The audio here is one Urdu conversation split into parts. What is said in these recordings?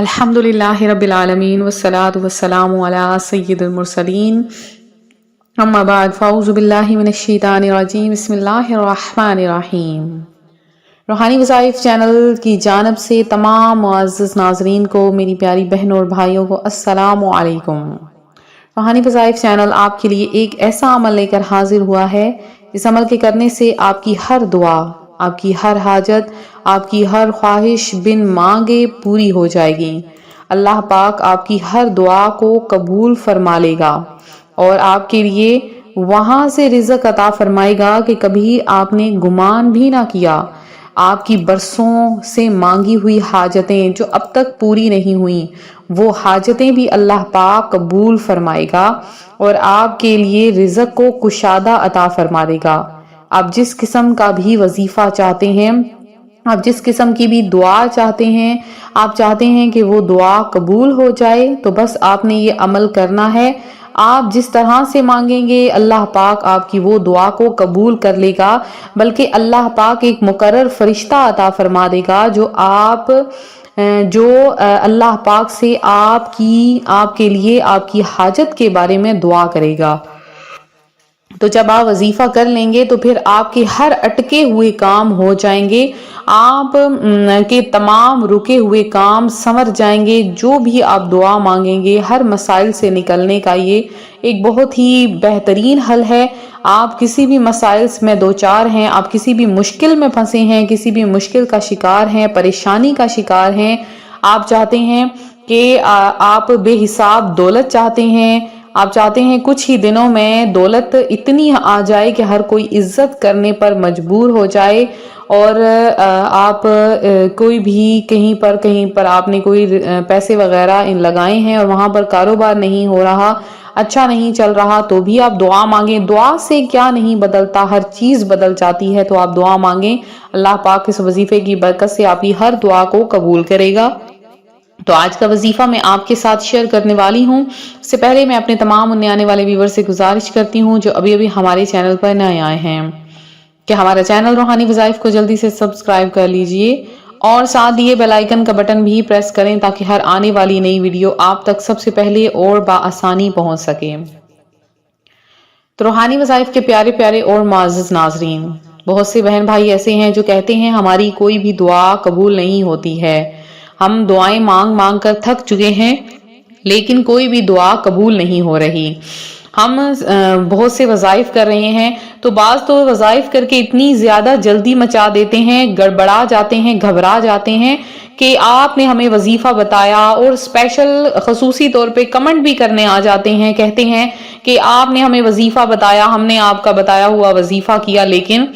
الحمدللہ رب العالمین والصلاة والسلام علی سید المرسلین اما بعد فاعوذ باللہ من الشیطان الرجیم بسم اللہ الرحمن الرحیم۔ روحانی وظائف چینل کی جانب سے تمام معزز ناظرین کو، میری پیاری بہنوں اور بھائیوں کو السلام علیکم۔ روحانی وظائف چینل آپ کے لیے ایک ایسا عمل لے کر حاضر ہوا ہے جس عمل کے کرنے سے آپ کی ہر دعا، آپ کی ہر حاجت، آپ کی ہر خواہش بن مانگے پوری ہو جائے گی۔ اللہ پاک آپ کی ہر دعا کو قبول فرما لے گا اور آپ کے لیے وہاں سے رزق عطا فرمائے گا کہ کبھی آپ نے گمان بھی نہ کیا۔ آپ کی برسوں سے مانگی ہوئی حاجتیں جو اب تک پوری نہیں ہوئیں، وہ حاجتیں بھی اللہ پاک قبول فرمائے گا اور آپ کے لیے رزق کو کشادہ عطا فرما دے گا۔ آپ جس قسم کا بھی وظیفہ چاہتے ہیں، آپ جس قسم کی بھی دعا چاہتے ہیں، آپ چاہتے ہیں کہ وہ دعا قبول ہو جائے، تو بس آپ نے یہ عمل کرنا ہے۔ آپ جس طرح سے مانگیں گے اللہ پاک آپ کی وہ دعا کو قبول کر لے گا، بلکہ اللہ پاک ایک مقرر فرشتہ عطا فرما دے گا جو اللہ پاک سے آپ کے لیے آپ کی حاجت کے بارے میں دعا کرے گا۔ تو جب آپ وظیفہ کر لیں گے تو پھر آپ کے ہر اٹکے ہوئے کام ہو جائیں گے، آپ کے تمام رکے ہوئے کام سنور جائیں گے۔ جو بھی آپ دعا مانگیں گے، ہر مسائل سے نکلنے کا یہ ایک بہت ہی بہترین حل ہے۔ آپ کسی بھی مسائل میں دوچار ہیں، آپ کسی بھی مشکل میں پھنسے ہیں، کسی بھی مشکل کا شکار ہیں، پریشانی کا شکار ہیں، آپ چاہتے ہیں کہ آپ بے حساب دولت چاہتے ہیں، آپ چاہتے ہیں کچھ ہی دنوں میں دولت اتنی آ جائے کہ ہر کوئی عزت کرنے پر مجبور ہو جائے، اور آپ کوئی بھی کہیں پر آپ نے کوئی پیسے وغیرہ لگائے ہیں اور وہاں پر کاروبار نہیں ہو رہا، اچھا نہیں چل رہا، تو بھی آپ دعا مانگیں۔ دعا سے کیا نہیں بدلتا، ہر چیز بدل جاتی ہے۔ تو آپ دعا مانگیں، اللہ پاک اس وظیفے کی برکت سے آپ کی ہر دعا کو قبول کرے گا۔ تو آج کا وظیفہ میں آپ کے ساتھ شیئر کرنے والی ہوں۔ اس سے پہلے میں اپنے تمام نئے آنے والے ویور سے گزارش کرتی ہوں جو ابھی ہمارے چینل پر نئے آئے ہیں کہ ہمارا چینل روحانی وظائف کو جلدی سے سبسکرائب کر لیجئے اور ساتھ دیے بیل آئیکن کا بٹن بھی پریس کریں تاکہ ہر آنے والی نئی ویڈیو آپ تک سب سے پہلے اور بآسانی پہنچ سکے۔ تو روحانی وظائف کے پیارے پیارے اور معزز ناظرین، بہت سے بہن بھائی ایسے ہیں جو کہتے ہیں ہماری کوئی بھی دعا قبول نہیں ہوتی ہے، ہم دعائیں مانگ مانگ کر تھک چکے ہیں لیکن کوئی بھی دعا قبول نہیں ہو رہی۔ ہم بہت سے وظائف کر رہے ہیں، تو بعض تو وظائف کر کے اتنی زیادہ جلدی مچا دیتے ہیں، گڑبڑا جاتے ہیں، گھبرا جاتے ہیں کہ آپ نے ہمیں وظیفہ بتایا، اور اسپیشل خصوصی طور پہ کمنٹ بھی کرنے آ جاتے ہیں، کہتے ہیں کہ آپ نے ہمیں وظیفہ بتایا، ہم نے آپ کا بتایا ہوا وظیفہ کیا لیکن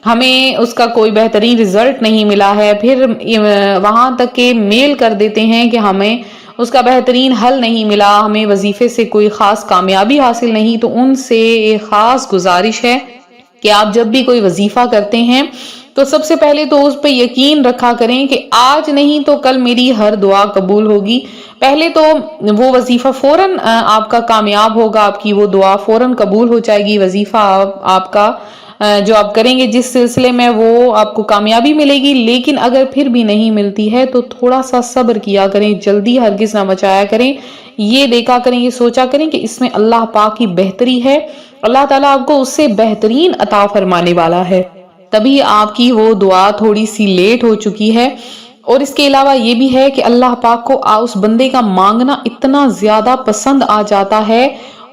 ہمیں اس کا کوئی بہترین رزلٹ نہیں ملا ہے۔ پھر وہاں تک کہ میل کر دیتے ہیں کہ ہمیں اس کا بہترین حل نہیں ملا، ہمیں وظیفے سے کوئی خاص کامیابی حاصل نہیں۔ تو ان سے ایک خاص گزارش ہے کہ آپ جب بھی کوئی وظیفہ کرتے ہیں تو سب سے پہلے تو اس پہ یقین رکھا کریں کہ آج نہیں تو کل میری ہر دعا قبول ہوگی۔ پہلے تو وہ وظیفہ فوراً آپ کا کامیاب ہوگا، آپ کی وہ دعا فوراً قبول ہو جائے گی، وظیفہ آپ کا جو آپ کریں گے جس سلسلے میں وہ آپ کو کامیابی ملے گی۔ لیکن اگر پھر بھی نہیں ملتی ہے تو تھوڑا سا صبر کیا کریں، جلدی ہرگز نہ مچایا کریں، یہ دیکھا کریں، یہ سوچا کریں کہ اس میں اللہ پاک کی بہتری ہے، اللہ تعالیٰ آپ کو اس سے بہترین عطا فرمانے والا ہے، تبھی آپ کی وہ دعا تھوڑی سی لیٹ ہو چکی ہے۔ اور اس کے علاوہ یہ بھی ہے کہ اللہ پاک کو اس بندے کا مانگنا اتنا زیادہ پسند آ جاتا ہے،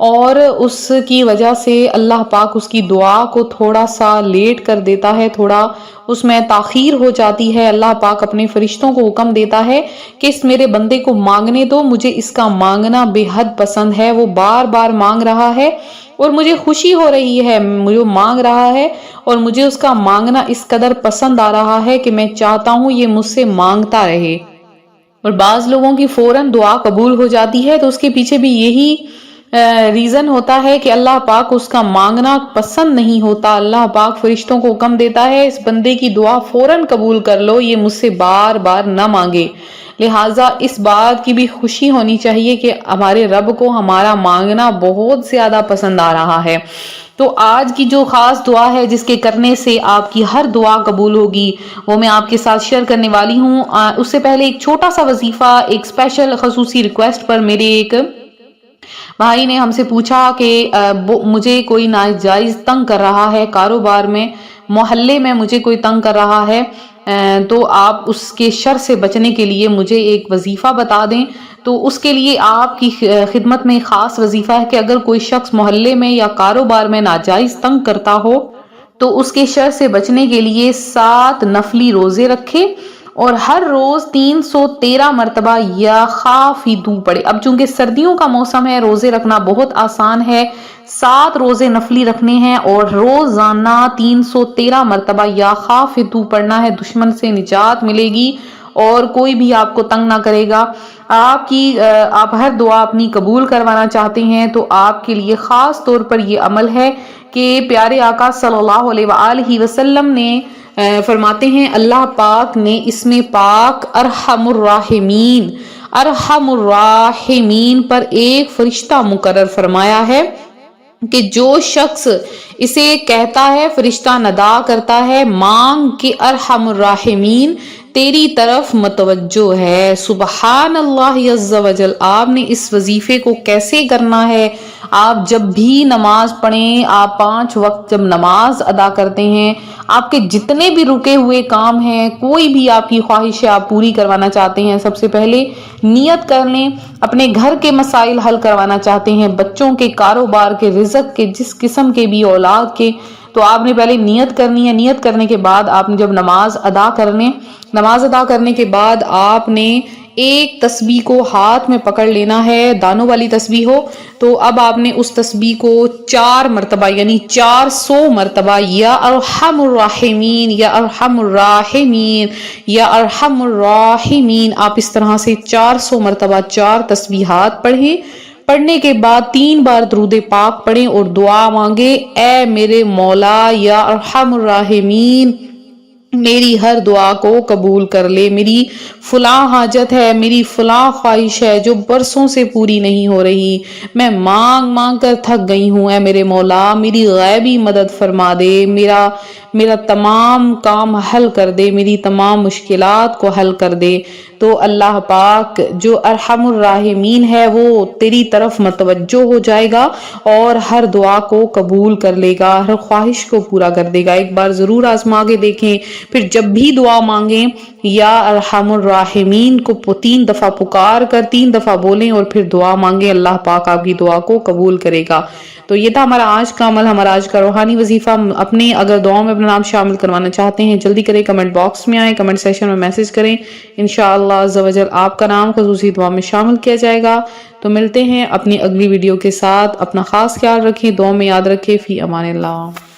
اور اس کی وجہ سے اللہ پاک اس کی دعا کو تھوڑا سا لیٹ کر دیتا ہے، تھوڑا اس میں تاخیر ہو جاتی ہے۔ اللہ پاک اپنے فرشتوں کو حکم دیتا ہے کہ اس میرے بندے کو مانگنے دو، مجھے اس کا مانگنا بے حد پسند ہے، وہ بار بار مانگ رہا ہے اور مجھے خوشی ہو رہی ہے، مجھے مانگ رہا ہے اور مجھے اس کا مانگنا اس قدر پسند آ رہا ہے کہ میں چاہتا ہوں یہ مجھ سے مانگتا رہے۔ اور بعض لوگوں کی فوراً دعا قبول ہو جاتی ہے تو اس کے پیچھے بھی یہی ریزن ہوتا ہے کہ اللہ پاک اس کا مانگنا پسند نہیں ہوتا. اللہ پاک فرشتوں کو حکم دیتا ہے اس بندے کی دعا فوراً قبول کر لو، یہ مجھ سے بار بار نہ مانگے. لہٰذا اس بات کی بھی خوشی ہونی چاہیے کہ ہمارے رب کو ہمارا مانگنا بہت زیادہ پسند آ رہا ہے. تو آج کی جو خاص دعا ہے جس کے کرنے سے آپ کی ہر دعا قبول ہوگی، وہ میں آپ کے ساتھ شیئر کرنے والی ہوں. اس سے پہلے ایک چھوٹا سا وظیفہ، ایک اسپیشل خصوصی ریکویسٹ پر میرے ایک بھائی نے ہم سے پوچھا کہ مجھے کوئی ناجائز تنگ کر رہا ہے، کاروبار میں، محلے میں مجھے کوئی تنگ کر رہا ہے، تو آپ اس کے شر سے بچنے کے لیے مجھے ایک وظیفہ بتا دیں. تو اس کے لیے آپ کی خدمت میں خاص وظیفہ ہے کہ اگر کوئی شخص محلے میں یا کاروبار میں ناجائز تنگ کرتا ہو تو اس کے شر سے بچنے کے لیے 7 نفلی روزے رکھے اور ہر روز 313 مرتبہ یا خافضو پڑھے. اب چونکہ سردیوں کا موسم ہے، روزے رکھنا بہت آسان ہے. 7 روزے نفلی رکھنے ہیں اور روزانہ 313 مرتبہ یا خافضو پڑھنا ہے. دشمن سے نجات ملے گی اور کوئی بھی آپ کو تنگ نہ کرے گا. آپ ہر دعا اپنی قبول کروانا چاہتے ہیں تو آپ کے لیے خاص طور پر یہ عمل ہے کہ پیارے آقا صلی اللہ علیہ وآلہ وسلم نے فرماتے ہیں، اللہ پاک نے اسم پاک ارحم الراحمین پر ایک فرشتہ مقرر فرمایا ہے کہ جو شخص اسے کہتا ہے، فرشتہ ندا کرتا ہے، مانگ کہ ارحم الراحمین تیری طرف متوجہ ہے. سبحان اللہ عز وجل. آپ نے اس وظیفے کو کیسے کرنا ہے؟ آپ جب بھی نماز پڑھیں، آپ 5 وقت جب نماز ادا کرتے ہیں، آپ کے جتنے بھی رکے ہوئے کام ہیں، کوئی بھی آپ کی خواہش ہے آپ پوری کروانا چاہتے ہیں، سب سے پہلے نیت کر لیں. اپنے گھر کے مسائل حل کروانا چاہتے ہیں، بچوں کے، کاروبار کے، رزق کے، جس قسم کے بھی، اولاد کے، تو آپ نے پہلے نیت کرنی ہے. نیت کرنے کے بعد آپ نے جب نماز ادا کرنے کے بعد آپ نے ایک تسبیح کو ہاتھ میں پکڑ لینا ہے، دانوں والی تسبیح ہو تو اب آپ نے اس تسبیح کو 4 مرتبہ یعنی 400 مرتبہ یا ارحم الراحمین یا ارحم الراحمین یا ارحم الراحمین، آپ اس طرح سے 400 مرتبہ 4 تسبیحات پڑھیں. پڑھنے کے بعد 3 بار درود پاک پڑھیں اور دعا مانگے، اے میرے مولا یا ارحم الراحمین میری ہر دعا کو قبول کر لے. میری فلاں حاجت ہے، میری فلاں خواہش ہے جو برسوں سے پوری نہیں ہو رہی، میں مانگ کر تھک گئی ہوں، اے میرے مولا میری غیبی مدد فرما دے، میرا تمام کام حل کر دے، میری تمام مشکلات کو حل کر دے. تو اللہ پاک جو ارحم الراحمین ہے وہ تیری طرف متوجہ ہو جائے گا اور ہر دعا کو قبول کر لے گا، ہر خواہش کو پورا کر دے گا. ایک بار ضرور آزما کے دیکھیں. پھر جب بھی دعا مانگیں یا ارحم الراحمین کو 3 دفعہ پکار کر 3 دفعہ بولیں اور پھر دعا مانگیں، اللہ پاک آپ کی دعا کو قبول کرے گا. تو یہ تھا ہمارا آج کا عمل، ہمارا آج کا روحانی وظیفہ. اپنے اگر دعاؤں میں اپنا نام شامل کروانا چاہتے ہیں جلدی کریں، کمنٹ باکس میں آئیں، کمنٹ سیشن میں میسج کریں، انشاءاللہ عز و جل آپ کا نام خصوصی دعا میں شامل کیا جائے گا. تو ملتے ہیں اپنی اگلی ویڈیو کے ساتھ. اپنا خاص خیال رکھیں، دعا میں یاد رکھیں. فی امان اللہ.